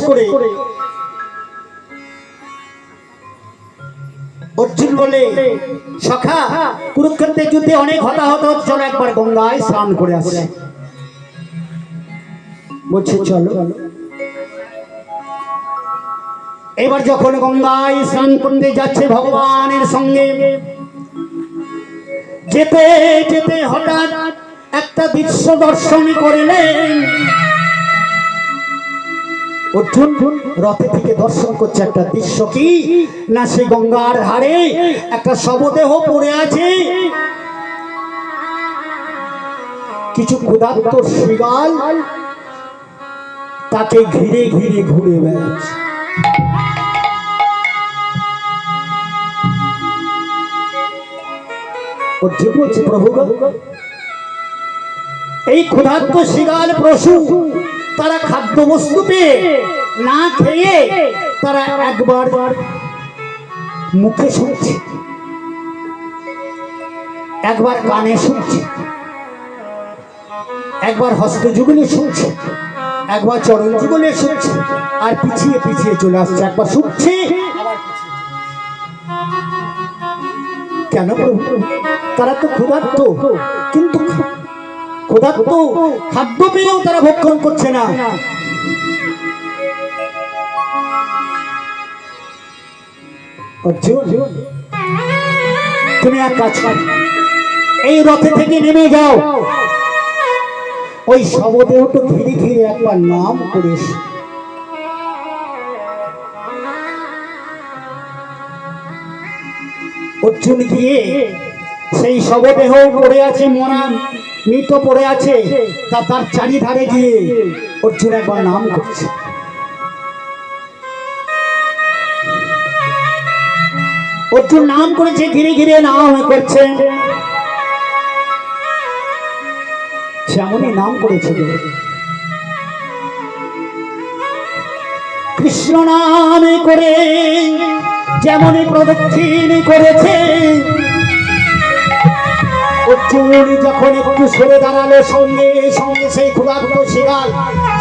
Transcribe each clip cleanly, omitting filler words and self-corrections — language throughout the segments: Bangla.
করে অর্জুন বলে, সখা কুরুক্ষেত্রের যুদ্ধে অনেক হতাহত হচ্ছে, চলো একবার গঙ্গায় স্নান করে আসে। বলছে চলো। এবার যখন গঙ্গায় স্নান করতে যাচ্ছে ভগবানের সঙ্গে, যেতে যেতে হঠাৎ একটা দৃশ্য দর্শন করলেন। অর্জুন রথে থেকে দর্শন করছে একটা দৃশ্য, কি না সে গঙ্গার ধারে একটা শবদেহ পড়ে আছে, কিছু ক্ষুধার্ত শৃগাল তাকে ঘিরে ঘিরে ঘুরে বেড়াচ্ছে। অর্জুন বলছে, প্রভু এই ক্ষুধার্ত শৃগাল পশু তারা খাদ্য বস্তু পেয়ে না খেয়ে তারা একবার মুখে শুনছে, একবার কানে শুনছে, একবার হস্ত যুগলে শুনছে, একবার চরণ যুগলে শুনছে, আর পিছিয়ে পিছিয়ে চলে আসছে, একবার শুনছে। কেন প্রভু? তারা তো ক্ষুধার্ত, কিন্তু ক্ষুধার্ত খাদ্য পেয়েও তারা ভক্ষণ করছে না। তুমি এক কাজ করো, এই রথে থেকে নেমে যাও, ওই শবদেহটা ধীরে ধীরে একবার নাম করে অর্জুন গিয়ে সেই শবদেহ পড়ে আছে, মরা মৃত পড়ে আছে, তার চারিধারে গিয়ে অর্জুন একবার নাম করছে। অর্জুন নাম করেছে, ঘিরে ঘিরে নাম করছে, যেমনই নাম করেছে কৃষ্ণ নাম করে, যেমনই প্রদক্ষিণ করেছে। অর্জুন যখন একটু সরে দাঁড়ালো, সঙ্গে সঙ্গে সেই ক্ষুধার্ত শৃগাল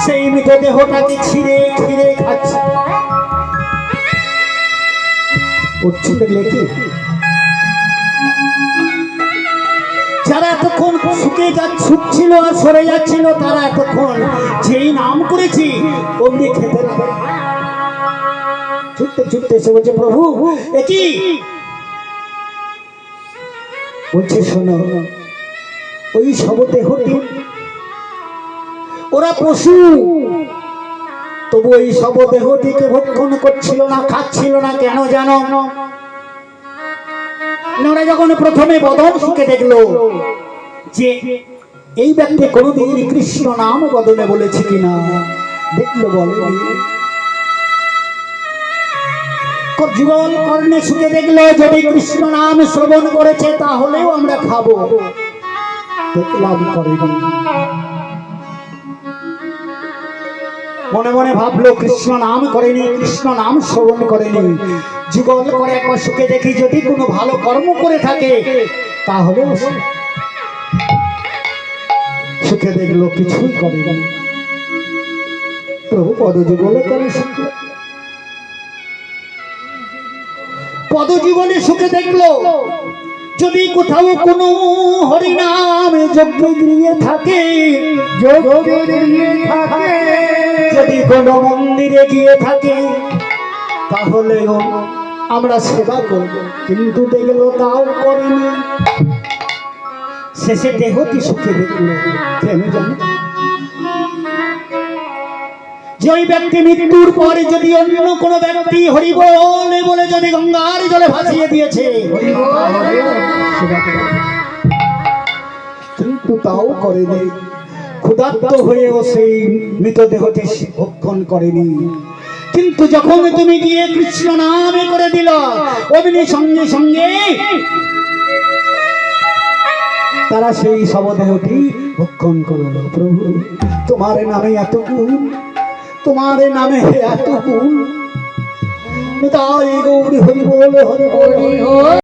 সেই মৃতদেহটাকে ছিঁড়ে ছিঁড়ে খাচ্ছে। অর্জুন দেখলে কি, যারা এতক্ষণ ছুটছিল আর সরে যাচ্ছিল, তারা এতক্ষণ যেই নাম করেছি অমনি খেতে ছুটতে ছুটতে এসে বলছে, প্রভু একই বলছে, শোনো, ওই শবদেহটি ওরা পশু, তবু ওই শবদেহটিকে ভক্ষণ করছিল না, খাচ্ছিল না। কেন জানো? ওরা যখন প্রথমে বদন সুখে দেখলো যে এই ব্যক্তি কোনদিন কৃষ্ণ নাম বদনে বলেছে কিনা, দেখলো, বলেনি। যুগল কর্ণে সুখে দেখলো যদি কৃষ্ণ নাম শ্রবণ করেছে তাহলেও আমরা খাবো, দেখলাম করেনি। মনে মনে ভাবলো কৃষ্ণ নাম করেনি, কৃষ্ণ নাম শ্রবণ করেনি। যুগল করে একবার সুখে দেখি যদি কোনো ভালো কর্ম করে থাকে তাহলে সুখে দেখলো কিছুই করেনি। প্রভু পদযুগলে করে সুখে, পদজীবনে সুখে দেখলো যদি কোথাও কোনো হরিনাম যজ্ঞ গৃহে থাকে, যদি কোনো মন্দিরে গিয়ে থাকে, তাহলেও আমরা সেবা করব। কিন্তু দেখলো তাও করেনি। শেষে দেহটি সুখে দেখলো। কেন জানো? যে ওই ব্যক্তি মৃত্যুর পরে যদি অন্য কোনো ব্যক্তি হরি বলে বলে যদি গঙ্গার জলে ভাসিয়ে দিয়েছে, কিন্তু তাও করেনি। ক্ষুধার্ত হয়েও সেই মৃতদেহটি ভক্ষণ করেনি। কিন্তু যখন তুমি গিয়ে কৃষ্ণ নামে করে দিল, অমনি সঙ্গে সঙ্গে তারা সেই শবদেহটি ভক্ষণ করল। প্রভু তোমার নামে এত গুণ, তোমার নামে এত গুণ। তাই গৌরী হরি বল, হরি বল।